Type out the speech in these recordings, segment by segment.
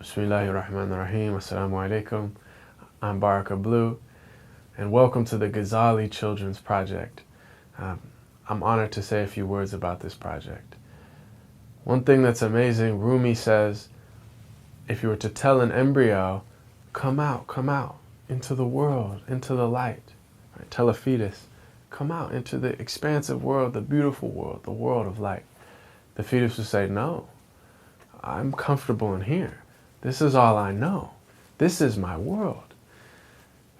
Bismillahirrahmanirrahim. Assalamu alaikum. I'm Baraka Blue, and welcome to the Ghazali Children's Project. I'm honored to say a few words about this project. One thing that's amazing, Rumi says, if you were to tell an embryo, come out into the world, into the light, right? Tell a fetus, come out into the expansive world, the beautiful world, the world of light. The fetus would say, no, I'm comfortable in here. This is all I know. This is my world.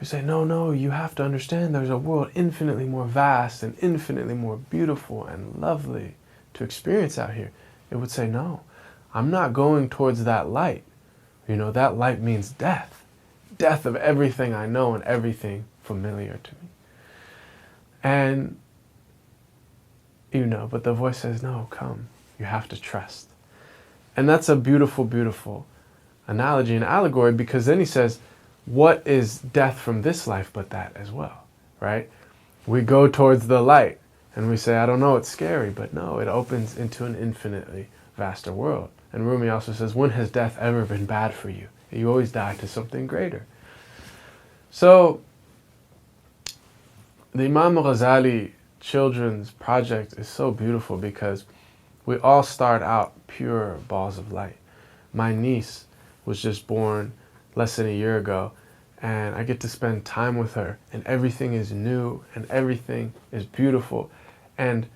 You say, no, you have to understand there's a world infinitely more vast and infinitely more beautiful and lovely to experience out here. It would say, no, I'm not going towards that light. You know, that light means death. Death of everything I know and everything familiar to me. And, but the voice says, no, come. You have to trust. And that's a beautiful, beautiful analogy and allegory, because then he says, what is death from this life but that as well, right? We go towards the light and we say, I don't know, it's scary, but no, it opens into an infinitely vaster world. And Rumi also says, when has death ever been bad for you? You always die to something greater. So the Imam Al Ghazali Children's Project is so beautiful because we all start out pure balls of light. My niece was just born less than a year ago, and I get to spend time with her, and everything is new and everything is beautiful. And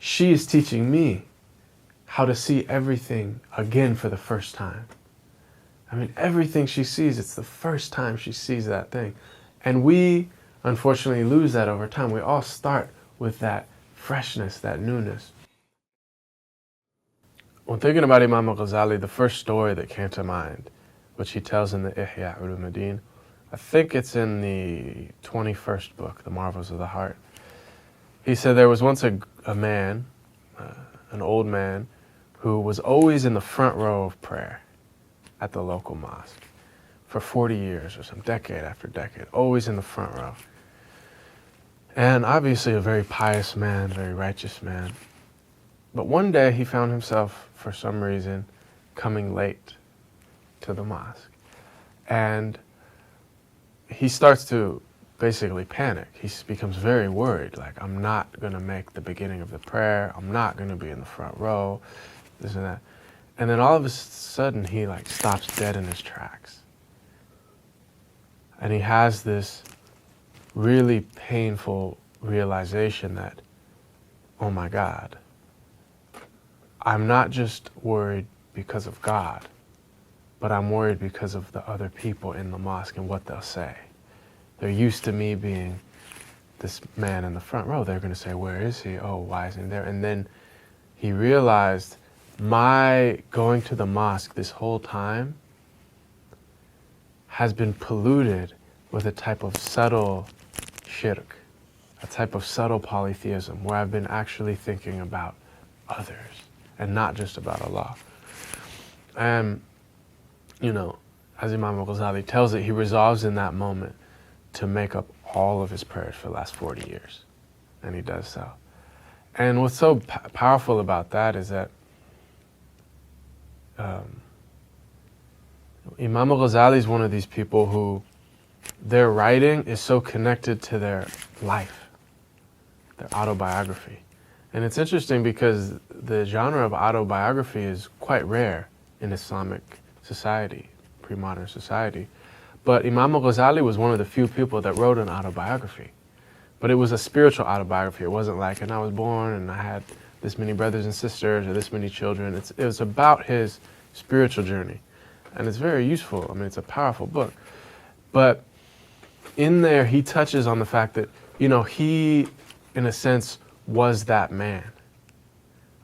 she is teaching me how to see everything again for the first time. I mean, everything she sees, it's the first time she sees that thing. And we, unfortunately, lose that over time. We all start with that freshness, that newness. When thinking about Imam Al Ghazali, the first story that came to mind, which he tells in the Ihya Ulumuddin, I think it's in the 21st book, The Marvels of the Heart. He said there was once a man, an old man, who was always in the front row of prayer at the local mosque for 40 years or some decade after decade, always in the front row. And obviously a very pious man, very righteous man. But one day he found himself, for some reason, coming late to the mosque. And he starts to basically panic. He becomes very worried, like, I'm not going to make the beginning of the prayer. I'm not going to be in the front row, this and that. And then all of a sudden he stops dead in his tracks. And he has this really painful realization that, oh my God, I'm not just worried because of God, but I'm worried because of the other people in the mosque and what they'll say. They're used to me being this man in the front row. They're going to say, where is he? Oh, why isn't he there? And then he realized my going to the mosque this whole time has been polluted with a type of subtle shirk, a type of subtle polytheism where I've been actually thinking about others and not just about Allah. And, as Imam Al Ghazali tells it, he resolves in that moment to make up all of his prayers for the last 40 years. And he does so. And what's so powerful about that is that Imam Al Ghazali is one of these people who their writing is so connected to their life, their autobiography. And it's interesting because the genre of autobiography is quite rare in Islamic society, pre-modern society. But Imam Al Ghazali was one of the few people that wrote an autobiography. But it was a spiritual autobiography. It wasn't like, and I was born and I had this many brothers and sisters or this many children. It was about his spiritual journey. And it's very useful. I mean, it's a powerful book. But in there, he touches on the fact that, he, in a sense, was that man.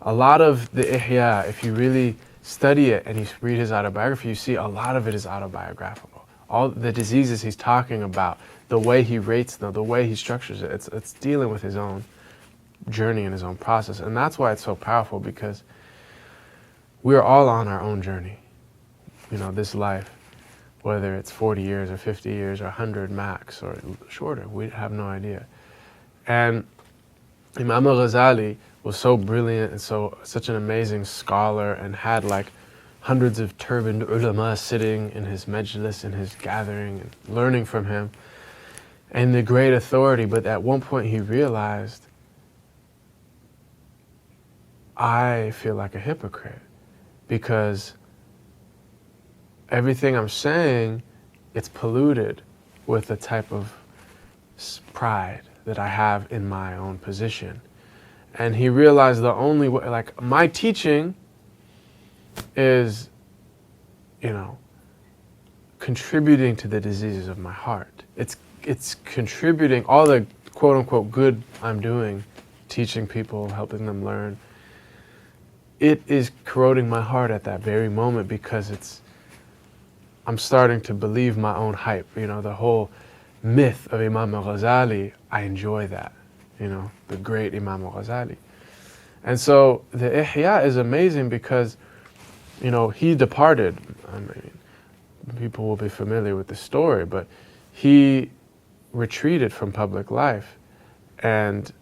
A lot of the Ihya, if you really study it and you read his autobiography, you see a lot of it is autobiographical. All the diseases he's talking about, the way he rates them, the way he structures it, it's dealing with his own journey and his own process. And that's why it's so powerful, because we're all on our own journey. This life, whether it's 40 years or 50 years or 100 max or shorter, we have no idea. And Imam Al Ghazali was so brilliant and such an amazing scholar and had hundreds of turbaned ulama sitting in his majlis, in his gathering, and learning from him, and the great authority. But at one point he realized, I feel like a hypocrite, because everything I'm saying, it's polluted with a type of pride that I have in my own position. And he realized the only way, like, my teaching is, contributing to the diseases of my heart. It's contributing, all the quote unquote good I'm doing, teaching people, helping them learn, it is corroding my heart at that very moment, because I'm starting to believe my own hype. The whole myth of Imam Al Ghazali, I enjoy that, the great Imam Al Ghazali. And so the Ihya is amazing because, he departed. I mean, people will be familiar with the story, but he retreated from public life, and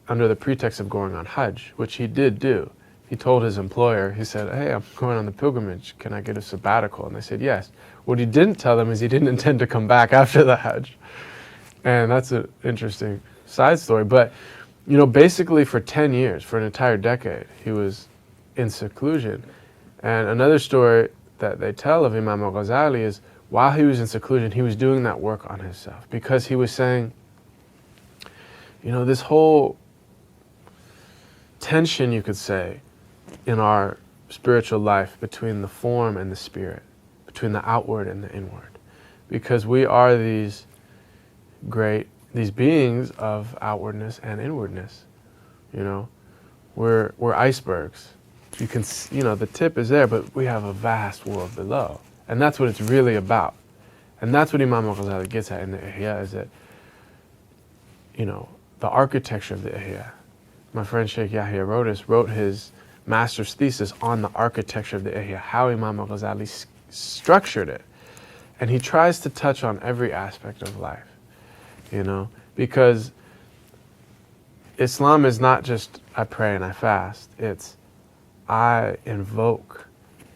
under the pretext of going on Hajj, which he did do. He told his employer, he said, hey, I'm going on the pilgrimage, can I get a sabbatical? And they said yes. What he didn't tell them is he didn't intend to come back after the Hajj. And that's an interesting side story. But, basically for 10 years, for an entire decade, he was in seclusion. And another story that they tell of Imam Al Ghazali is, while he was in seclusion, he was doing that work on himself, because he was saying, this whole tension, you could say, in our spiritual life between the form and the spirit, between the outward and the inward, because we are these beings of outwardness and inwardness. We're icebergs. You can, the tip is there, but we have a vast world below, and that's what it's really about. And that's what Imam Al Ghazali gets at in the Ihya, is that, the architecture of the Ihya. My friend Shaykh Yahya wrote his master's thesis on the architecture of the Ihya, how Imam Al Ghazali structured it. And he tries to touch on every aspect of life, because Islam is not just I pray and I fast. It's I invoke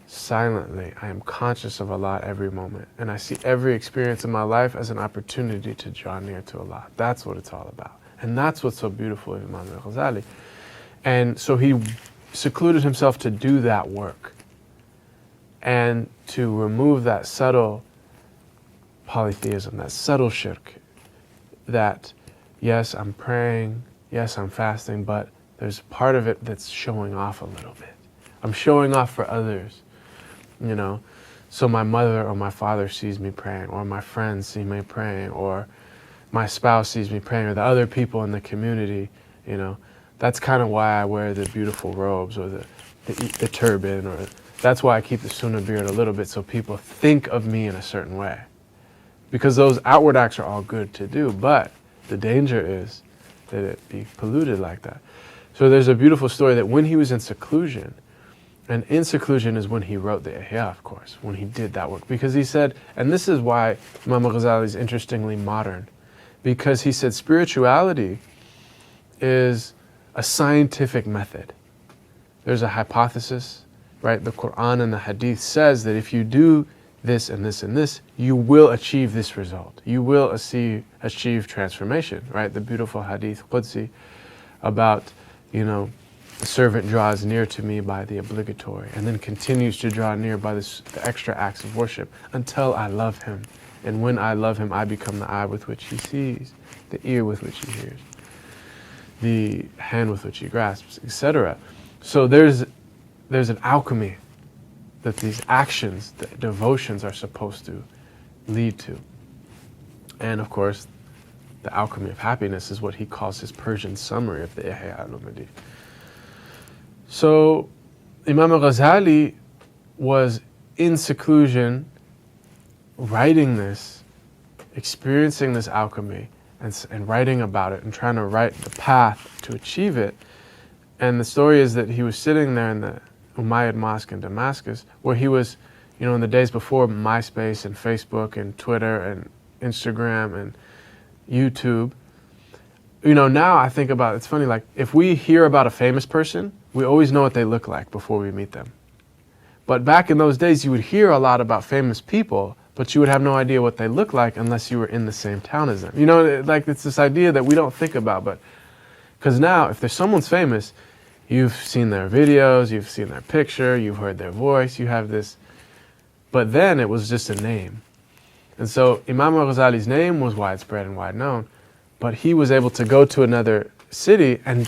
silently. I am conscious of Allah every moment. And I see every experience in my life as an opportunity to draw near to Allah. That's what it's all about. And that's what's so beautiful of Imam Al Ghazali. And so he secluded himself to do that work and to remove that subtle polytheism, that subtle shirk, that yes, I'm praying, yes, I'm fasting, but there's part of it that's showing off a little bit. I'm showing off for others, so my mother or my father sees me praying, or my friends see me praying, or my spouse sees me praying, or the other people in the community, That's kind of why I wear the beautiful robes, or the turban, or that's why I keep the sunnah beard a little bit, so people think of me in a certain way. Because those outward acts are all good to do, but the danger is that it be polluted like that. So there's a beautiful story that when he was in seclusion, and in seclusion is when he wrote the Ihya, of course, when he did that work. Because he said, and this is why Imam Al Ghazali is interestingly modern, because he said spirituality is a scientific method. There's a hypothesis, right? The Quran and the Hadith says that if you do this and this and this, you will achieve this result. You will achieve transformation, right? The beautiful Hadith Qudsi about, the servant draws near to me by the obligatory and then continues to draw near by the extra acts of worship until I love him. And when I love him, I become the eye with which he sees, the ear with which he hears, the hand with which he grasps, etc. So there's an alchemy that these actions, the devotions, are supposed to lead to. And of course, the alchemy of happiness is what he calls his Persian summary of the Ihya al-Ulumuddin. So Imam Al Ghazali was in seclusion, writing this, experiencing this alchemy, and writing about it, and trying to write the path to achieve it. And the story is that he was sitting there in the Umayyad Mosque in Damascus, where he was, in the days before MySpace and Facebook and Twitter and Instagram and YouTube. Now I think about, it's funny, like if we hear about a famous person, we always know what they look like before we meet them. But back in those days, you would hear a lot about famous people, but you would have no idea what they look like unless you were in the same town as them. You know, like it's this idea that we don't think about, but because now if there's someone's famous, you've seen their videos, you've seen their picture, you've heard their voice, you have this, but then it was just a name. And so Imam Al Ghazali's name was widespread and wide known, but he was able to go to another city and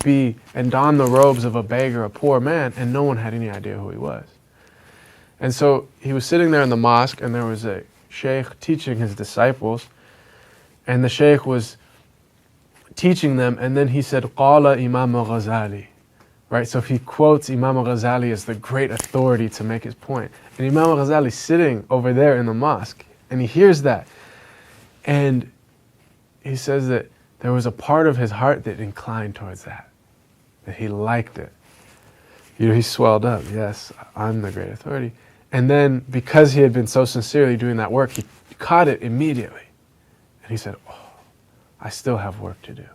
don the robes of a beggar, a poor man, and no one had any idea who he was. And so he was sitting there in the mosque, and there was a sheikh teaching his disciples, and the sheikh was teaching them, and then he said, Qala Imam Al Ghazali. Right, so he quotes Imam Al Ghazali as the great authority to make his point. And Imam Al Ghazali sitting over there in the mosque, and he hears that. And he says that there was a part of his heart that inclined towards that he liked it. You know, he swelled up. Yes, I'm the great authority. And then because he had been so sincerely doing that work, he caught it immediately. And he said, oh, I still have work to do.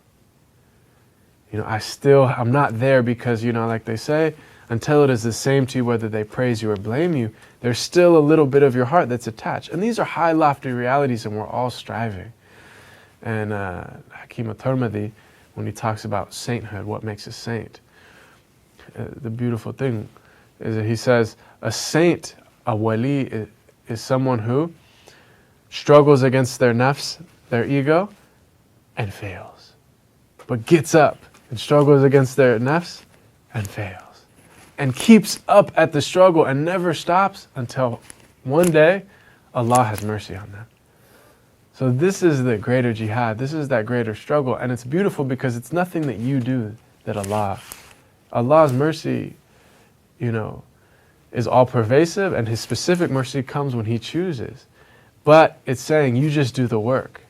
You know, I'm not there because, you know, like they say, until it is the same to you whether they praise you or blame you, there's still a little bit of your heart that's attached. And these are high, lofty realities, and we're all striving. And Hakim al-Tirmidhi, when he talks about sainthood, what makes a saint, the beautiful thing is that he says, a saint, a wali, is someone who struggles against their nafs, their ego, and fails. But gets up and struggles against their nafs and fails. And keeps up at the struggle and never stops until one day Allah has mercy on them. So this is the greater jihad. This is that greater struggle. And it's beautiful because it's nothing that you do that Allah's mercy, you know, is all pervasive, and His specific mercy comes when He chooses. But it's saying you just do the work.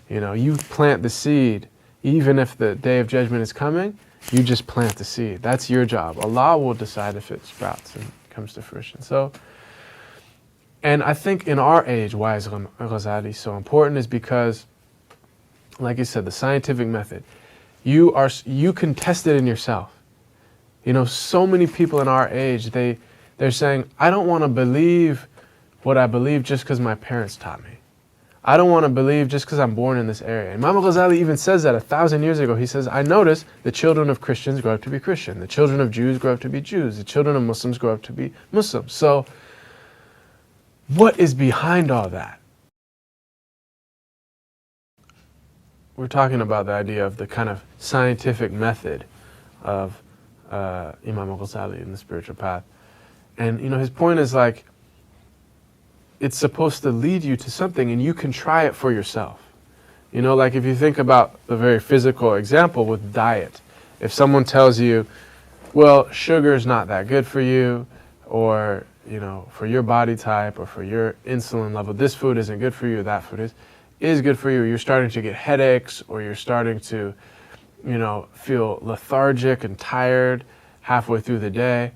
You know, you plant the seed. Even if the day of judgment is coming, you just plant the seed. That's your job. Allah will decide if it sprouts and comes to fruition. So, and I think in our age, why is Ghazali so important is because, like you said, the scientific method, you can test it in yourself. You know, so many people in our age, they're saying, I don't want to believe what I believe just because my parents taught me. I don't want to believe just because I'm born in this area. Imam Al Ghazali even says that 1,000 years ago. He says, I notice the children of Christians grow up to be Christian. The children of Jews grow up to be Jews. The children of Muslims grow up to be Muslims. So what is behind all that? We're talking about the idea of the kind of scientific method of Imam Al Ghazali in the spiritual path. And, you know, his point is like, it's supposed to lead you to something, and you can try it for yourself. You know, like if you think about the very physical example with diet. If someone tells you, well, sugar is not that good for you, or, you know, for your body type, or for your insulin level, this food isn't good for you, that food is good for you, you're starting to get headaches, or you're starting to, you know, feel lethargic and tired halfway through the day,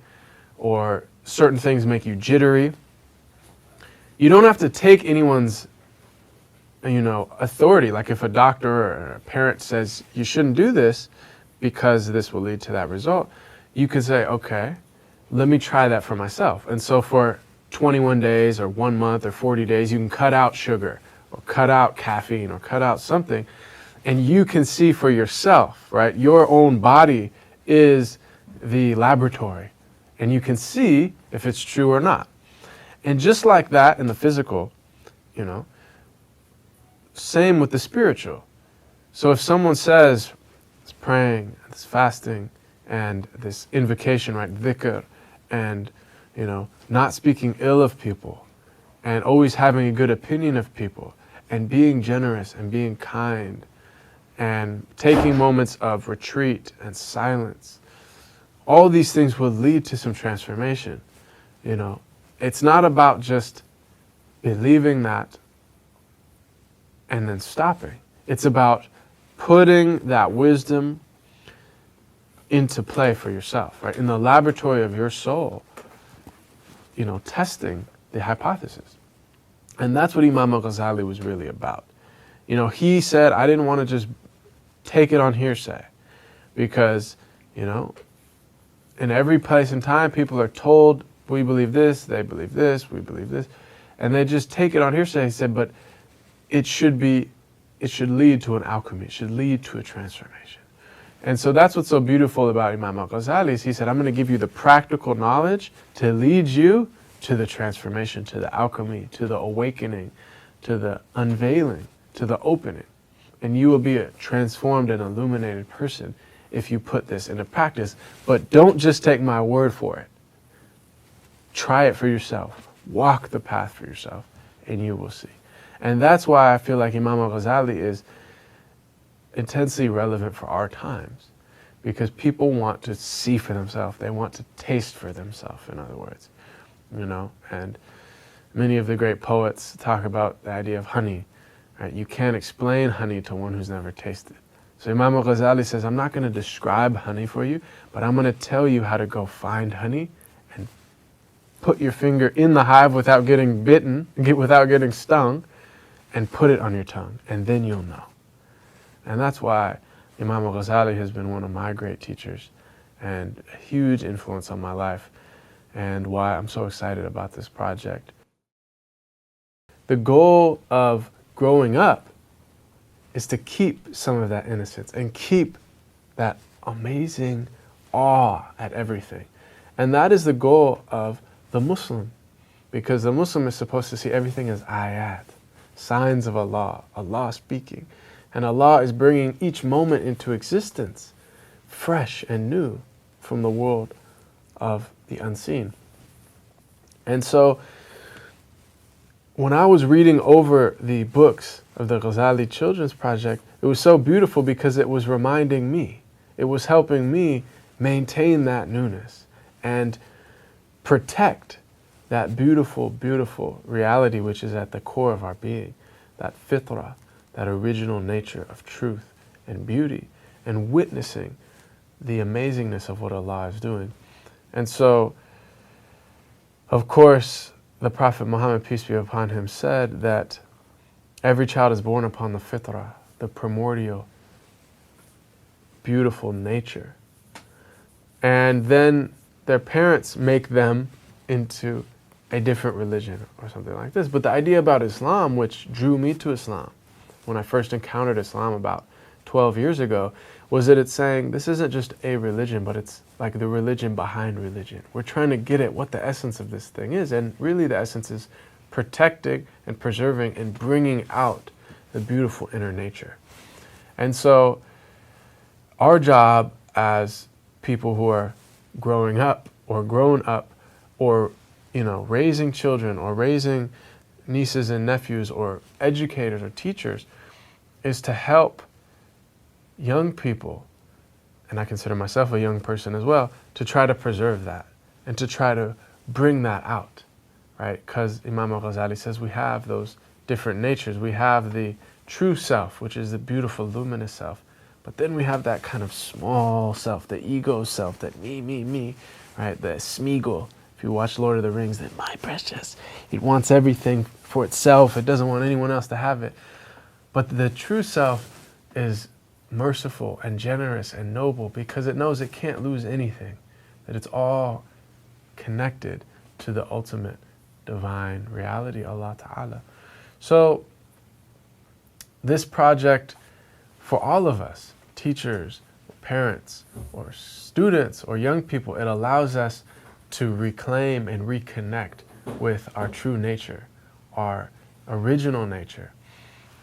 or certain things make you jittery. You don't have to take anyone's, you know, authority. Like if a doctor or a parent says you shouldn't do this because this will lead to that result, you could say, okay, let me try that for myself. And so for 21 days or 1 month or 40 days, you can cut out sugar or cut out caffeine or cut out something, and you can see for yourself, right? Your own body is the laboratory, and you can see if it's true or not. And just like that in the physical, you know, same with the spiritual. So if someone says, it's praying, it's fasting, and this invocation, right, dhikr, and, you know, not speaking ill of people, and always having a good opinion of people, and being generous and being kind, and taking moments of retreat and silence, all these things will lead to some transformation, you know. It's not about just believing that and then stopping. It's about putting that wisdom into play for yourself, right? In the laboratory of your soul, you know, testing the hypothesis. And that's what Imam Al Ghazali was really about. You know, he said, I didn't want to just take it on hearsay because, you know, in every place and time, people are told we believe this, they believe this, we believe this. And they just take it on hearsay. He said, but it should lead to an alchemy. It should lead to a transformation. And so that's what's so beautiful about Imam Al Ghazali is he said, I'm going to give you the practical knowledge to lead you to the transformation, to the alchemy, to the awakening, to the unveiling, to the opening. And you will be a transformed and illuminated person if you put this into practice. But don't just take my word for it. Try it for yourself. Walk the path for yourself, and you will see. And that's why I feel like Imam Al Ghazali is intensely relevant for our times, because people want to see for themselves. They want to taste for themselves, in other words. You know, and many of the great poets talk about the idea of honey. Right? You can't explain honey to one who's never tasted. So Imam Al Ghazali says, I'm not going to describe honey for you, but I'm going to tell you how to go find honey and put your finger in the hive without getting bitten, without getting stung, and put it on your tongue, and then you'll know. And that's why Imam Al Ghazali has been one of my great teachers and a huge influence on my life, and why I'm so excited about this project. The goal of growing up is to keep some of that innocence and keep that amazing awe at everything. And that is the goal of the Muslim, because the Muslim is supposed to see everything as ayat, signs of Allah, Allah speaking. And Allah is bringing each moment into existence, fresh and new from the world of the unseen. And so, when I was reading over the books of the Ghazali Children's Project, it was so beautiful because it was reminding me, it was helping me maintain that newness and protect that beautiful, beautiful reality which is at the core of our being, that fitrah, that original nature of truth and beauty, and witnessing the amazingness of what Allah is doing. And so, of course, the Prophet Muhammad, peace be upon him, said that every child is born upon the fitrah, the primordial, beautiful nature. And then their parents make them into a different religion or something like this. But the idea about Islam, which drew me to Islam when I first encountered Islam about 12 years ago, was that it's saying this isn't just a religion, but it's like the religion behind religion. We're trying to get at what the essence of this thing is, and really the essence is protecting and preserving and bringing out the beautiful inner nature. And so our job as people who are growing up or grown up or, you know, raising children or raising nieces and nephews or educators or teachers is to help young people, and I consider myself a young person as well, to try to preserve that and to try to bring that out, right? Because Imam Al Ghazali says we have those different natures. We have the true self, which is the beautiful, luminous self. But then we have that kind of small self, the ego self, that me, right? The Smeagol. If you watch Lord of the Rings, then my precious. It wants everything for itself. It doesn't want anyone else to have it. But the true self is merciful and generous and noble because it knows it can't lose anything, that it's all connected to the ultimate divine reality, Allah Ta'ala. So this project for all of us, teachers, parents, or students, or young people, it allows us to reclaim and reconnect with our true nature, our original nature.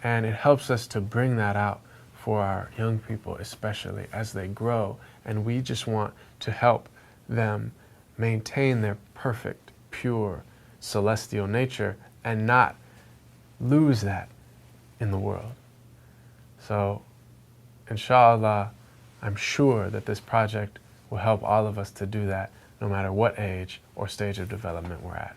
And it helps us to bring that out for our young people, especially as they grow. And we just want to help them maintain their perfect, pure, celestial nature and not lose that in the world. So, inshallah, I'm sure that this project will help all of us to do that, no matter what age or stage of development we're at.